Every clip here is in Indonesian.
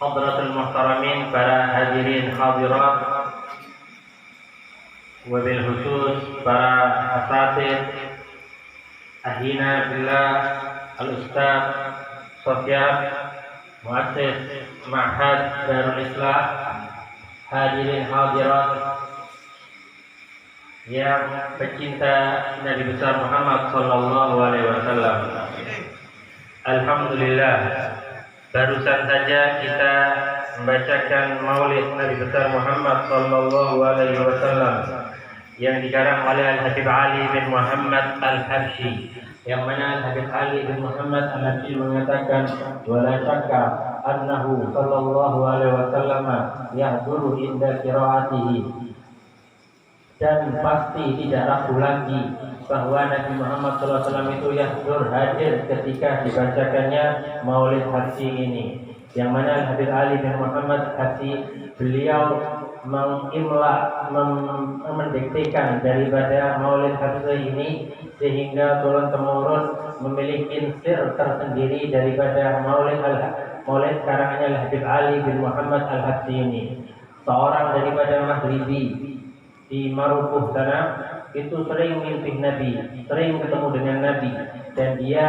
Hadratul muhtaramin, para hadirin hadirat, wabil khusus para asatid, ahina billah, al-ustaz Sofyan, muassis Ma'had Darul Islah, hadirin hadirat yang pecinta Nabi besar Muhammad sallallahu alaihi wasallam. Alhamdulillah, barusan saja kita membacakan maulid Nabi besar Muhammad sallallahu alaihi wasallam yang dikarang oleh Al-Habib Ali bin Muhammad Al-Habsyi, yang mana Al-Habib Ali bin Muhammad Al-Habsyi mengatakan wala syakka annahu sallallahu alaihi wasallam yahduru inda qiraatihi, dan pasti tidak ragu lagi bahwa Nabi Muhammad SAW itu yahdur, hadir ketika dibacakannya maulid Habsyi ini, yang mana Habib Ali bin Muhammad Habsyi beliau mengimla, mendiktekan daripada maulid Habsyi ini, sehingga turun temurun memiliki sir tersendiri daripada maulid karangannya Habib Ali bin Muhammad Al-Habsyi ini. Seorang daripada Maghribi di Marukuh sana itu sering mimpi Nabi, sering ketemu dengan Nabi, dan dia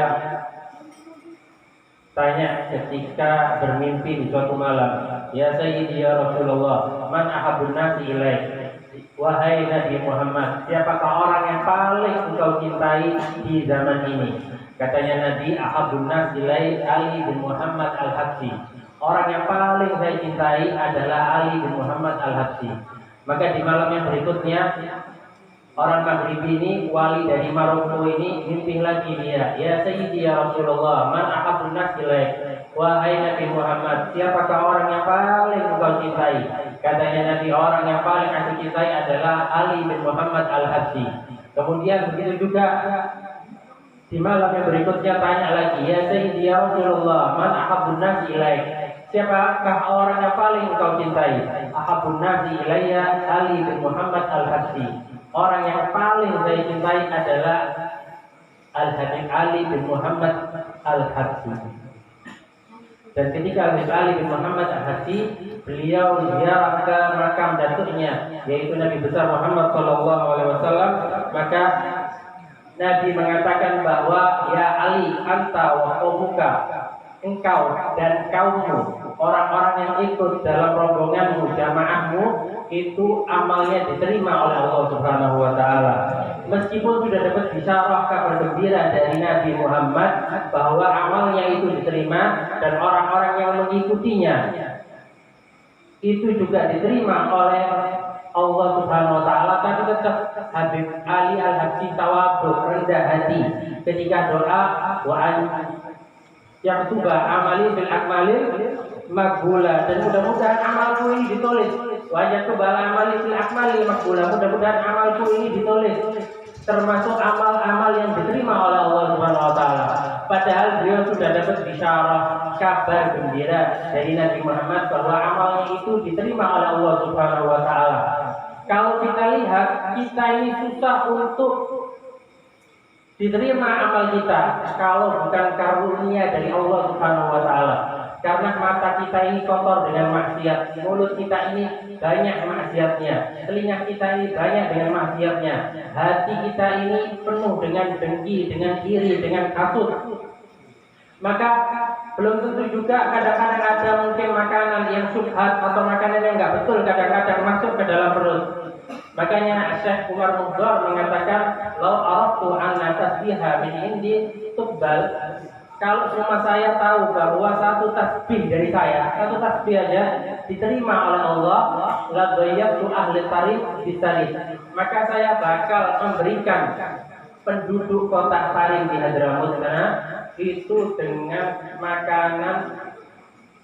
tanya ketika bermimpi di suatu malam, ya Sayyidi ya Rasulullah, man ahabun nasi ilaik, wahai Nabi Muhammad, siapakah orang yang paling engkau cintai di zaman ini? Katanya Nabi, ahabun nasi ilaik Ali bin Muhammad Al-Habsyi, orang yang paling saya cintai adalah Ali bin Muhammad Al-Habsyi. Maka di malam yang berikutnya, orang Maghribi ini, wali dari Maroko ini, mimpi lagi dia, ya Sayyidi ya Rasulullah, man ahabun nas ilaik, wahai Nabi Muhammad, siapakah orang yang paling engkau cintai? Katanya Nabi, orang yang paling aku cintai adalah Ali bin Muhammad Al-Habsyi. Kemudian begitu juga di malam yang berikutnya, tanya lagi, ya Sayyidi ya Rasulullah, man ahabun nas ilaik, siapakah orang yang paling engkau cintai? Ahabun nasi ilayya Ali bin Muhammad Al-Habsyi, orang yang paling saya cintai adalah Al-Habib Ali bin Muhammad Al-Habsyi. Dan ketika Al-Habib Ali bin Muhammad Al-Habsyi, beliau ziarah ke makam datuknya, yaitu Nabi besar Muhammad sallallahu alaihi wasallam, maka Nabi mengatakan bahwa ya Ali, anta wa qaumuka, engkau dan kaummu, orang-orang yang ikut dalam rombonganmu, jamaahmu, itu amalnya diterima oleh Allah Subhanahu wa taala. Meskipun sudah dapat bisyarah, kabar gembira dari Nabi Muhammad bahwa amalnya itu diterima dan orang-orang yang mengikutinya itu juga diterima oleh Allah Subhanahu wa taala, tapi tetap Habib Ali Al-Habsyi tawadhu, rendah hati ketika doa wa yang tuba amali bil akmalil makbula, dan mudah-mudahan amalku ini ditulis. Wajah kebala amali bil akmalil makbula, mudah-mudahan amalku ini ditulis termasuk amal-amal yang diterima oleh Allah Subhanahu wa taala. Padahal beliau sudah dapat bisyarah, kabar gembira dari Nabi Muhammad bahwa amalnya itu diterima oleh Allah Subhanahu wa taala. Kalau kita lihat, kita ini susah untuk diterima amal kita kalau bukan karunia dari Allah Subhanahu wa taala. Karena mata kita ini kotor dengan maksiat, mulut kita ini banyak maksiatnya, telinga kita ini banyak dengan maksiatnya, hati kita ini penuh dengan dengki, dengan iri, dengan hasut. Maka belum tentu juga kadang-kadang ada mungkin makanan yang subhat atau makanan yang nggak betul kadang-kadang masuk ke dalam perut. Makanya Syekh Umar Mubdar mengatakan, "Lau araftu anna tasbiha min indi tubbal." Kalau semua saya tahu bahwa satu tasbih dari saya, satu tasbih aja diterima oleh Allah, la dhayyatu ahli tarif bisalih. Maka saya bakal memberikan penduduk kota Tarim di Hadramut sana itu dengan makanan,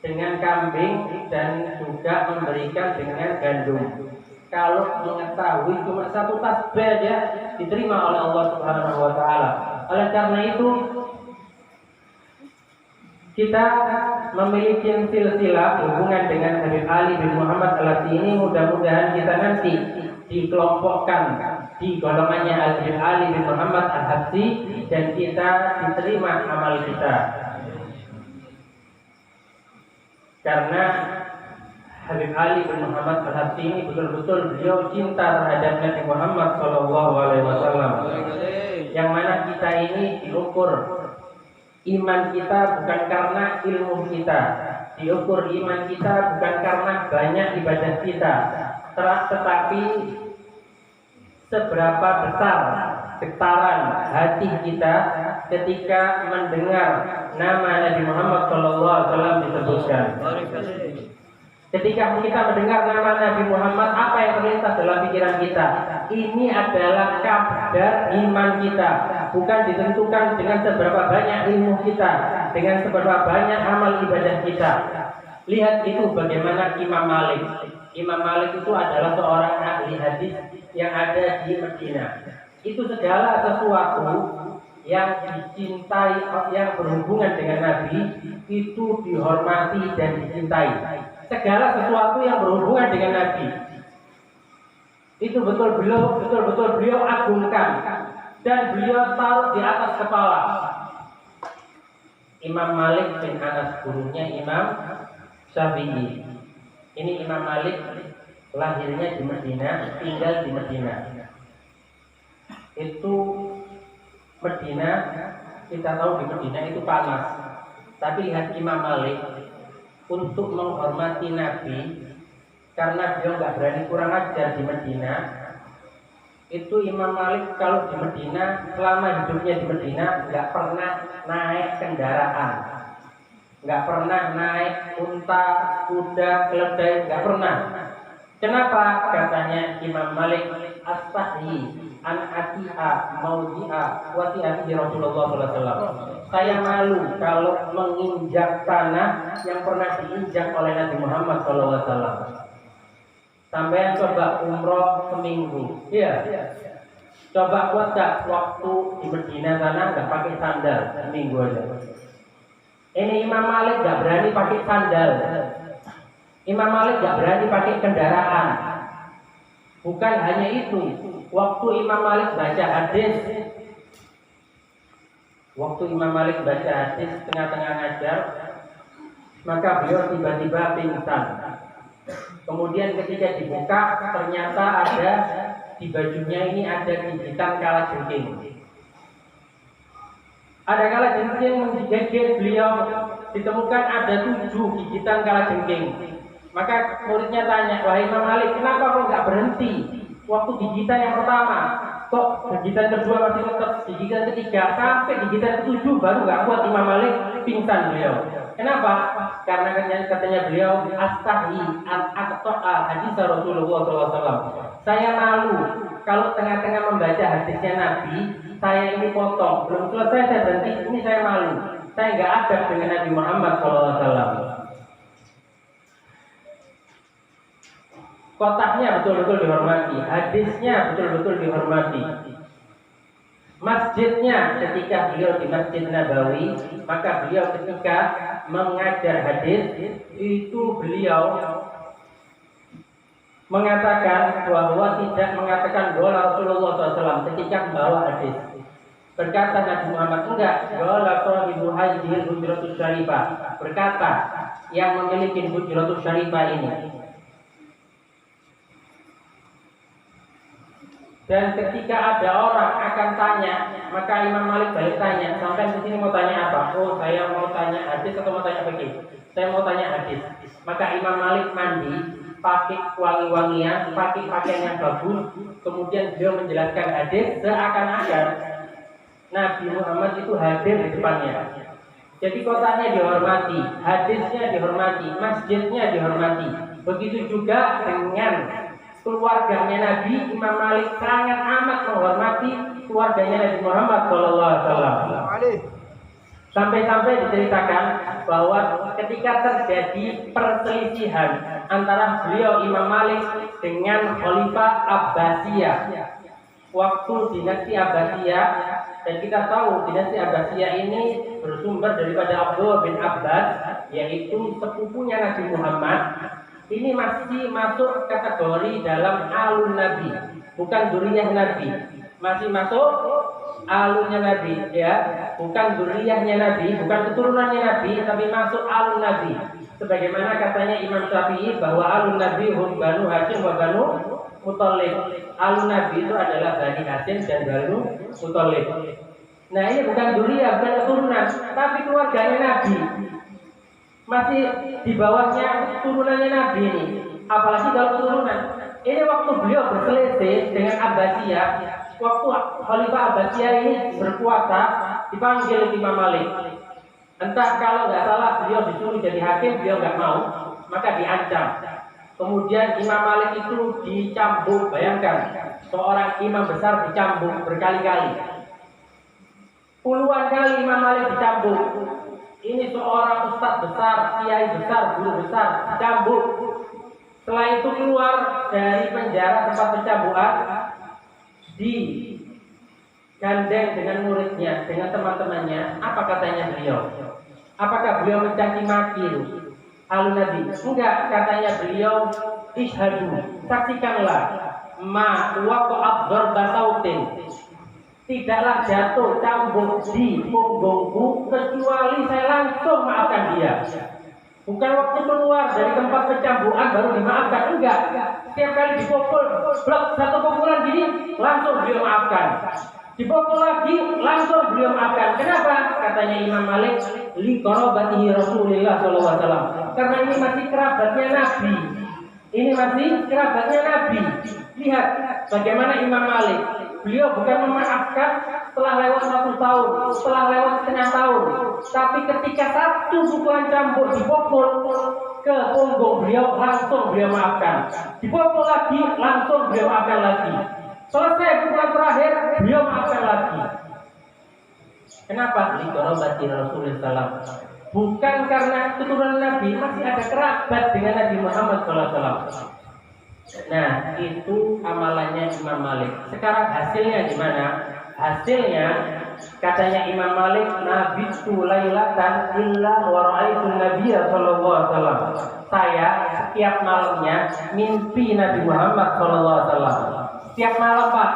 dengan kambing dan juga memberikan dengan gandum. Kalau mengetahui cuma satu tasbih aja diterima oleh Allah Subhanahu wa taala. Oleh karena itu kita memiliki silsilah hubungan dengan Habib Ali bin Muhammad Al-Habsyi ini, mudah-mudahan kita nanti dikelompokkan di golongannya Habib Ali bin Muhammad Al-Habsyi dan kita diterima amal kita. Karena Habib Ali bin Muhammad Al-Habsyi ini betul-betul beliau cinta terhadap Nabi Muhammad SAW, yang mana kita ini diukur iman kita bukan karena ilmu kita, diukur iman kita bukan karena banyak ibadah kita, tetapi seberapa besar getaran hati kita ketika mendengar nama Nabi Muhammad SAW disebutkan. Ketika kita mendengar nama Nabi Muhammad, apa yang terlintas dalam pikiran kita? Ini adalah kadar iman kita, bukan ditentukan dengan seberapa banyak ilmu kita, dengan seberapa banyak amal ibadah kita. Lihat itu bagaimana Imam Malik. Imam Malik itu adalah seorang ahli hadis yang ada di Madinah. Itu segala sesuatu yang dicintai, yang berhubungan dengan Nabi itu dihormati dan dicintai. Segala sesuatu yang berhubungan dengan Nabi itu betul-betul beliau agungkan dan beliau taruh di atas kepala. Imam Malik bin Anas, gurunya Imam Syafi'i. Ini Imam Malik lahirnya di Madinah, tinggal di Madinah. Itu Madinah, kita tahu di Madinah itu panas. Tapi lihat Imam Malik untuk menghormati Nabi, karena beliau nggak berani kurang ajar di Madinah. Itu Imam Malik kalau di Madinah, selama hidupnya di Madinah nggak pernah naik kendaraan, nggak pernah naik unta, kuda, keledai, nggak pernah. Kenapa? Katanya Imam Malik, astahyi an atiha maudi'a wati'ati Rasulullah SAW. Saya malu kalau menginjak tanah yang pernah diinjak oleh Nabi Muhammad SAW. Sampai coba umroh seminggu, iya. Coba kuat gak waktu di Medina sana nggak pakai sandal seminggu aja. Ini Imam Malik nggak berani pakai sandal. Imam Malik nggak berani pakai kendaraan. Bukan hanya itu, waktu Imam Malik baca hadis, tengah-tengah ngajar, maka beliau tiba-tiba pingsan. Kemudian ketika dibuka, ternyata ada di bajunya ini ada gigitan kalajengking. Ada kalajengking menggigit beliau, ditemukan ada 7 gigitan kalajengking. Maka muridnya tanya, wahai Imam Malik, kenapa kok nggak berhenti waktu gigitan yang pertama? Kok gigitan kedua masih tetap, gigitan ketiga sampai gigitan ke-7 baru nggak kuat Imam Malik, pingsan beliau. Kenapa? Karena katanya beliau, astahyi an aqta'a hadis Rasulullah SAW. Saya malu kalau tengah-tengah membaca hadisnya Nabi, saya ini potong, belum selesai saya berhenti, ini saya malu. Saya nggak adab dengan Nabi Muhammad SAW. Kotaknya betul-betul dihormati, hadisnya betul-betul dihormati. Masjidnya, ketika beliau di Masjid Nabawi, maka beliau ketika mengajar hadis itu beliau mengatakan bahwa tidak mengatakan bahwa Rasulullah SAW ketika membawa hadis. Berkata Nabi Muhammad, enggak, bahwa Rasulullah hadhil hujratus syarifah. Berkata yang memiliki Hujratus Syarifah ini. Dan ketika ada orang akan tanya, maka Imam Malik balik tanya, sampai di sini mau tanya apa? Oh, saya mau tanya hadis atau mau tanya fikih? Saya mau tanya hadis. Maka Imam Malik mandi, pakai wangi-wangian, pakai pakaian yang bagus, kemudian beliau menjelaskan hadis seakan-akan Nabi Muhammad itu hadir di depannya. Jadi kotanya dihormati, hadisnya dihormati, masjidnya dihormati. Begitu juga dengan keluarganya Nabi. Imam Malik sangat amat menghormati keluarganya Nabi Muhammad SAW. Sampai-sampai diceritakan bahwa ketika terjadi perselisihan antara beliau Imam Malik dengan Khalifah Abbasiyah, waktu dinasti Abbasiyah, dan kita tahu dinasti Abbasiyah ini bersumber daripada Abdullah bin Abbas, yaitu sepupunya Nabi Muhammad. Ini masih masuk kategori dalam alun Nabi, bukan dzurriyyah Nabi. Masih masuk alunnya Nabi, ya, bukan dzurriyyahnya Nabi, bukan keturunannya Nabi, tapi masuk alun Nabi. Sebagaimana katanya Imam Syafi'i bahwa alun Nabi hum Banu Hashim wa Banu Muthalib. Alun Nabi itu adalah Bani Hashim dan Banu Muthalib. Nah, ini bukan dzurriyyah, bukan keturunan, tapi keluarganya Nabi. Masih di bawahnya turunannya Nabi ini, apalagi kalau turunan. Ini waktu beliau berselisih dengan Abbasiyah, waktu Khalifah Abbasiyah ini berkuasa, dipanggil Imam Malik. Entah kalau nggak salah beliau disuruh jadi hakim, beliau nggak mau, maka diancam. Kemudian Imam Malik itu dicambuk. Bayangkan, seorang imam besar dicambuk berkali-kali. Puluhan kali Imam Malik dicambuk. Ini seorang ustadz besar, kiai besar, guru besar, cambuk. Setelah itu keluar dari penjara tempat pencambukan, digandeng dengan muridnya, dengan teman-temannya. Apa katanya beliau? Apakah beliau mencaci maki alun Nabi? Enggak, katanya beliau, ishadu, saksikanlah, ma waqa'at darba sautin, tidaklah jatuh cambuk di punggungku kecuali saya langsung maafkan dia. Bukan waktu keluar dari tempat pencambukan baru dimaafkan, enggak. Setiap kali dipukul, blok satu pukulan gini, langsung beliau maafkan. Dipukul lagi, langsung beliau maafkan. Kenapa? Katanya Imam Malik, li qarabatihi Rasulullah SAW. Karena ini masih kerabatnya Nabi. Ini masih kerabatnya Nabi. Lihat bagaimana Imam Malik. Beliau bukan memaafkan setelah lewat 1 tahun, setelah lewat setengah tahun, tapi ketika satu pukulan cambuk dipukul ke punggung beliau, langsung beliau maafkan. Dipukul lagi, langsung beliau maafkan lagi. Selesai pukulan terakhir, beliau maafkan lagi. Kenapa? Liqorobati Rasulullah SAW. Bukan karena keturunan Nabi, masih ada kerabat dengan Nabi Muhammad SAW. Nah, itu amalannya Imam Malik. Sekarang hasilnya gimana? Hasilnya katanya Imam Malik, nabitu lailatan illa wa ra'aitu nabiyya sallallahu alaihi wasallam. Saya setiap malamnya mimpi Nabi Muhammad sallallahu alaihi wasallam. Setiap malam, Pak.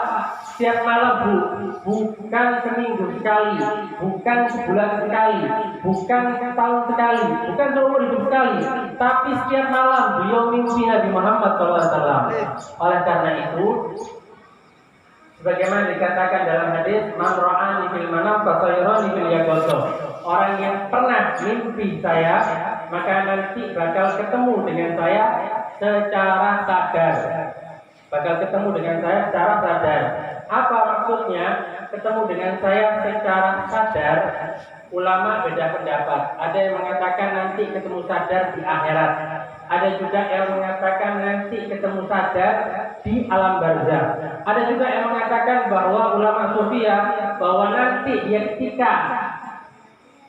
Setiap malam, Bu. Bukan seminggu sekali, bukan sebulan sekali, bukan setahun sekali, bukan seumur hidup sekali, tapi setiap malam beliau mimpi Nabi Muhammad SAW. Oleh karena itu, sebagaimana dikatakan dalam hadis, man ra'ani fil manam fasayrani fil yaqظah. Orang yang pernah mimpi saya, maka nanti bakal ketemu dengan saya secara sadar. Bakal ketemu dengan saya secara sadar. Apa maksudnya ketemu dengan saya secara sadar? Ulama beda pendapat. Ada yang mengatakan nanti ketemu sadar di akhirat. Ada juga yang mengatakan nanti ketemu sadar di alam barzakh. Ada juga yang mengatakan bahwa ulama sufia bahwa nanti dia ketika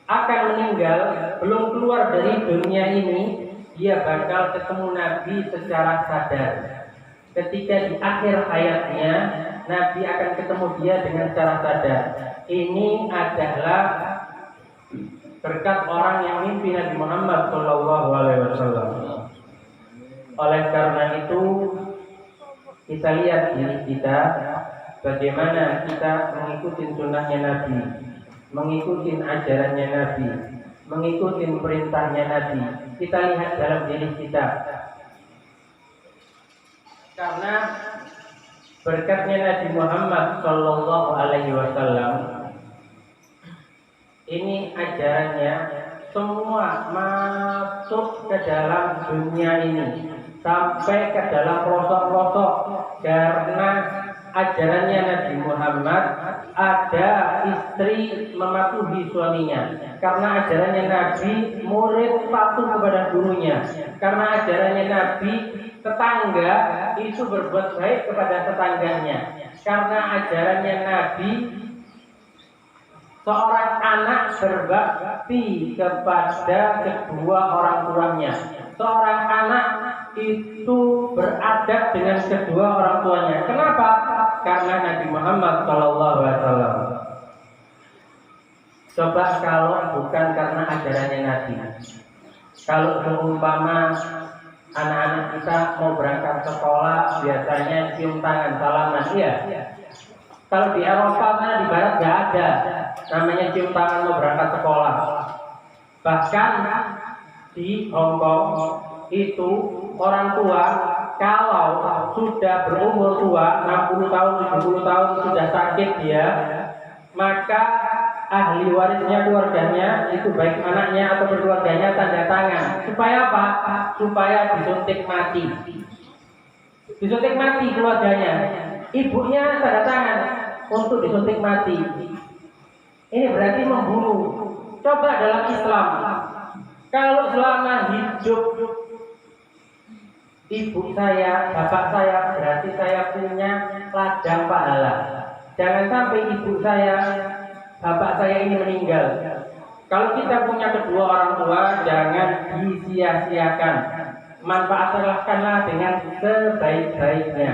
akan meninggal, belum keluar dari dunia ini, dia bakal ketemu Nabi secara sadar. Ketika di akhir hayatnya, Nabi akan ketemu dia dengan cara sadar. Ini adalah berkat orang yang mimpi Nabi Muhammad SAW. Oleh karena itu, kita lihat diri kita, bagaimana kita mengikuti sunnahnya Nabi, mengikuti ajarannya Nabi, mengikuti perintahnya Nabi. kita lihat dalam diri kita. Karena berkatnya Nabi Muhammad Shallallahu Alaihi Wasallam, ini ajarannya semua masuk ke dalam dunia ini sampai ke dalam pelosok-pelosok. Karena ajarannya Nabi Muhammad ada istri mematuhi suaminya. Karena ajarannya Nabi murid patuh kepada gurunya. Karena ajarannya Nabi tetangga itu berbuat baik kepada tetangganya. Karena ajarannya Nabi seorang anak berbakti kepada kedua orang tuanya. Seorang anak itu beradab dengan kedua orang tuanya. Kenapa? Karena Nabi Muhammad SAW. Coba kalau bukan karena ajarannya Nabi. Kalau seumpama anak-anak kita mau berangkat sekolah, biasanya cium tangan, salaman, iya. Kalau di Eropa mana di Barat nggak ada namanya cium tangan mau berangkat sekolah. Bahkan di Hong Kong itu orang tua kalau sudah berumur tua 60 tahun, 70 tahun sudah sakit dia, maka ahli warisnya keluarganya itu baik anaknya atau keluarganya tanda tangan. Supaya apa? Supaya disuntik mati. Disuntik mati keluarganya. Ibunya tanda tangan untuk disuntik mati. Ini berarti membunuh. Coba dalam Islam, kalau selama hidup ibu saya, bapak saya, berarti saya punya ladang pahala. Jangan sampai ibu saya, bapak saya ini meninggal. Kalau kita punya kedua orang tua, jangan disia-siakan. Manfaatkanlah dengan sebaik-baiknya.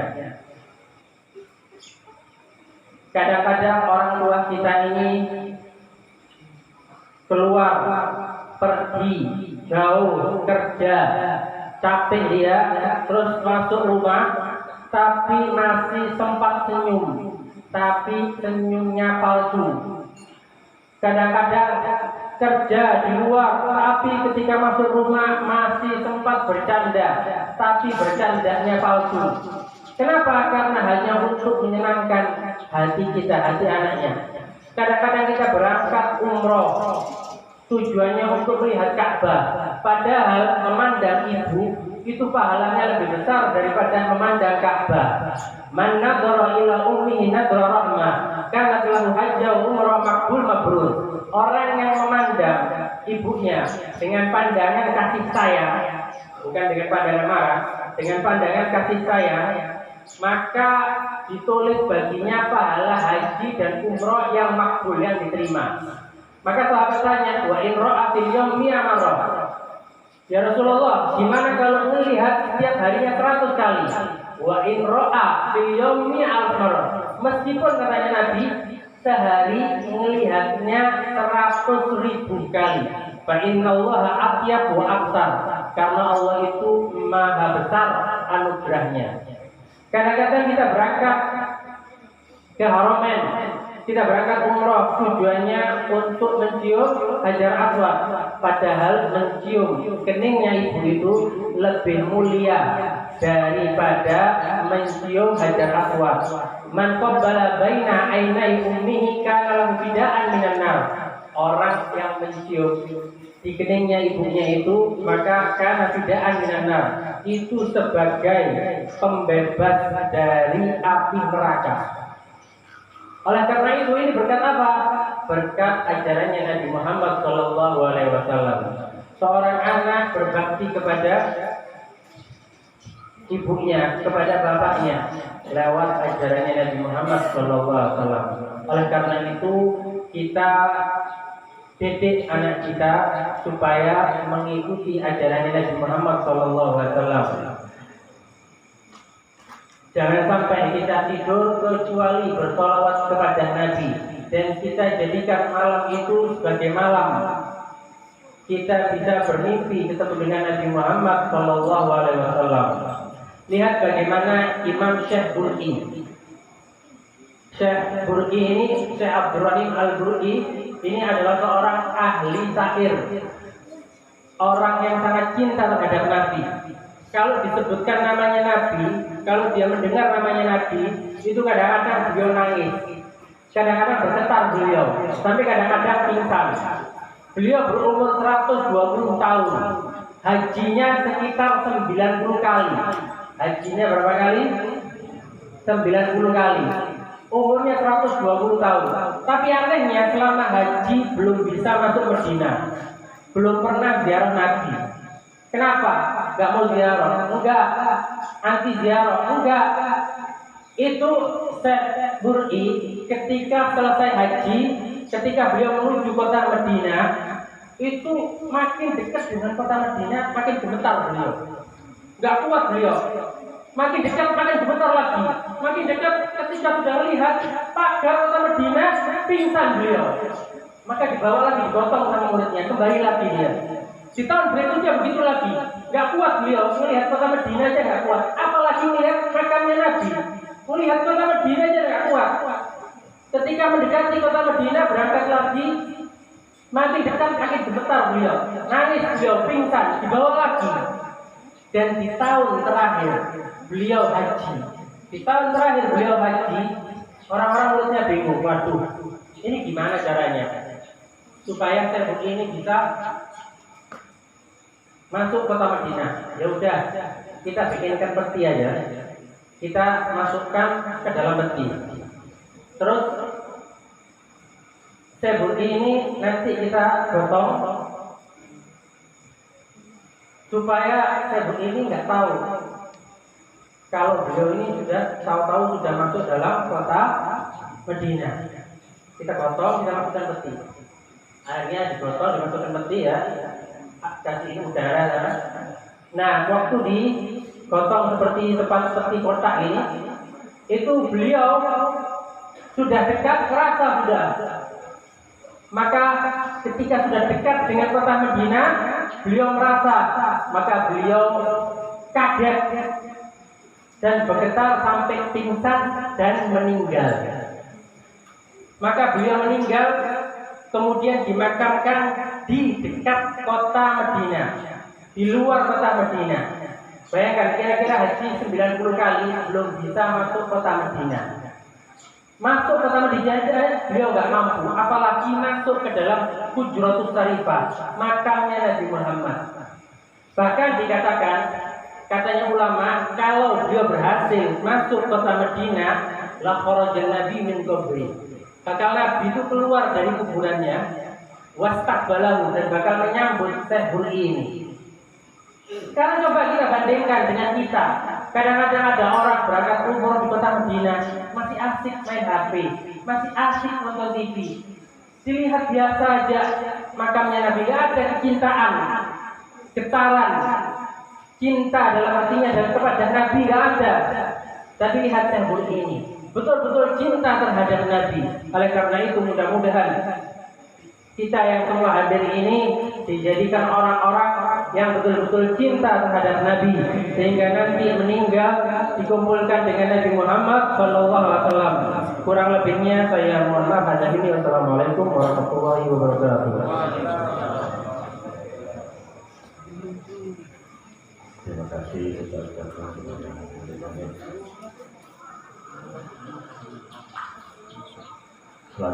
Kadang-kadang orang tua kita ini keluar, pergi, jauh, kerja, capek dia, terus masuk rumah, tapi masih sempat senyum, tapi senyumnya palsu. Kadang-kadang kerja di luar, tapi ketika masuk rumah masih sempat bercanda, tapi bercandanya palsu. Kenapa? Karena hanya untuk menyenangkan hati kita, hati anaknya. Kadang-kadang kita berangkat umroh, tujuannya untuk melihat Ka'bah. Padahal memandang ibu itu pahalanya lebih besar daripada memandang Ka'bah. Man nadhara ila ummihi nadhara rahmah, kana lahu hajjah umrah maqbul mabrur. Orang yang memandang ibunya dengan pandangan kasih sayang, bukan dengan pandangan marah, dengan pandangan kasih sayang, maka ditulis baginya pahala haji dan umroh yang makbul, yang diterima. Maka sahabat tanya, wa in ra'a fil yawmi amarah. Ya Rasulullah, gimana kalau melihat setiap harinya 100 kali? Wa in ra'a fil yawmi al-marah. Meskipun katanya Nabi, sehari melihatnya 100.000 kali. Fa innallaha atyab wa aktsar. Karena Allah itu maha besar anugerahnya. Kadang-kadang kita berangkat ke Haramain, kita berangkat umroh, tujuannya untuk mencium Hajar Aswad. Padahal mencium keningnya ibu itu lebih mulia daripada mencium Hajar Aswad. Man qabbala baina ainai ummihi kana lahu bida'an minan nar. Orang yang mencium di keningnya ibunya itu, maka kana bida'an minan nar, itu sebagai pembebas dari api neraka. Oleh karena itu, ini berkat apa? Berkat ajarannya Nabi Muhammad SAW. Seorang anak berbakti kepada ibunya, kepada bapaknya lewat ajarannya Nabi Muhammad SAW. Oleh karena itu, kita didik anak kita supaya mengikuti ajarannya Nabi Muhammad SAW. Jangan sampai kita tidur kecuali bersolawat kepada Nabi, dan kita jadikan malam itu sebagai malam kita bisa bermimpi ketemu dengan Nabi Muhammad SAW. Lihat bagaimana Imam Syekh Bur'i. Syekh Bur'i ini, Syekh Abdurrahim Al-Bur'i, ini adalah seorang ahli syair. orang yang sangat cinta terhadap Nabi. Kalau disebutkan namanya Nabi, kalau dia mendengar namanya Nabi, itu kadang-kadang beliau nangis, kadang-kadang bergetar beliau, sampai kadang-kadang pingsan. Beliau berumur 120 tahun, hajinya sekitar 90 kali. Hajinya berapa kali? 90 kali. Umurnya 120 tahun. Tapi anehnya selama haji belum bisa masuk Madinah, belum pernah ziarah Nabi. Kenapa? Gak mau ziarah? Enggak. Anti ziarah? Enggak. Itu Syekh Bur'i ketika selesai haji, ketika beliau menuju kota Madinah, itu makin dekat dengan kota Madinah, makin gemetar beliau. Gak kuat beliau. Makin dekat, makin gemetar lagi. Makin dekat, ketika sudah melihat pagar kota Madinah, pingsan beliau. Maka dibawa lagi, digotong sama muridnya, kembali lagi dia. Di tahun berikutnya begitu lagi, gak kuat beliau melihat kota Madinah aja gak kuat, apalagi melihat makamnya Nabi. Melihat kota Madinah aja gak kuat. Ketika mendekati kota Madinah, berangkat lagi, makin dekat makin gemetar beliau, nangis beliau, pingsan, dibawa lagi. Dan di tahun terakhir beliau haji. Di tahun terakhir beliau haji, orang-orang mulutnya bingung, waduh, ini gimana caranya supaya saya begini bisa masuk kota Madinah? Ya udah, kita bikinkan peti aja. Kita masukkan ke dalam peti. Terus sebudi ini nanti kita gotong supaya sebudi ini nggak tahu kalau beliau ini sudah tahu-tahu sudah masuk dalam kota Madinah. Kita gotong, kita masukkan peti. Akhirnya digotong, dimasukkan peti ya. Kasih udara ya. Nah, waktu digotong seperti kotak ini, itu beliau sudah dekat, kerasa sudah. Maka ketika sudah dekat dengan kota Madinah, beliau merasa, maka beliau kaget dan bergetar sampai pingsan dan meninggal. Maka beliau meninggal, kemudian dimakamkan di dekat kota Madinah, di luar kota Madinah. Bayangkan kira-kira haji 90 kali belum bisa masuk kota Madinah. Masuk kota Madinah beliau nggak mampu, apalagi masuk ke dalam Hujratus Syarifah, makamnya Nabi Muhammad. Bahkan dikatakan, katanya ulama, kalau beliau berhasil masuk kota Madinah, la kharajan Nabi min qabri. Bakal Nabi itu keluar dari kuburannya, wastaqbalahu, dan bakal menyambut Syekh Bur'i ini. Sekarang coba kita bandingkan dengan kita. Kadang-kadang ada orang berangkat umroh di kota Madinah, masih asik main HP, masih asik nonton TV. Dilihat biasa aja makamnya Nabi, gak ada kecintaan, getaran, cinta dalam artinya dan kepada Nabi gak ada. Tapi lihat Syekh Bur'i ini, betul-betul cinta terhadap Nabi. Oleh karena itu mudah-mudahan kita yang semua hadir ini dijadikan orang-orang yang betul-betul cinta terhadap Nabi, sehingga nanti meninggal dikumpulkan dengan Nabi Muhammad SAW. Kurang lebihnya saya mohon maaf. Wassalamualaikum warahmatullahi wabarakatuh.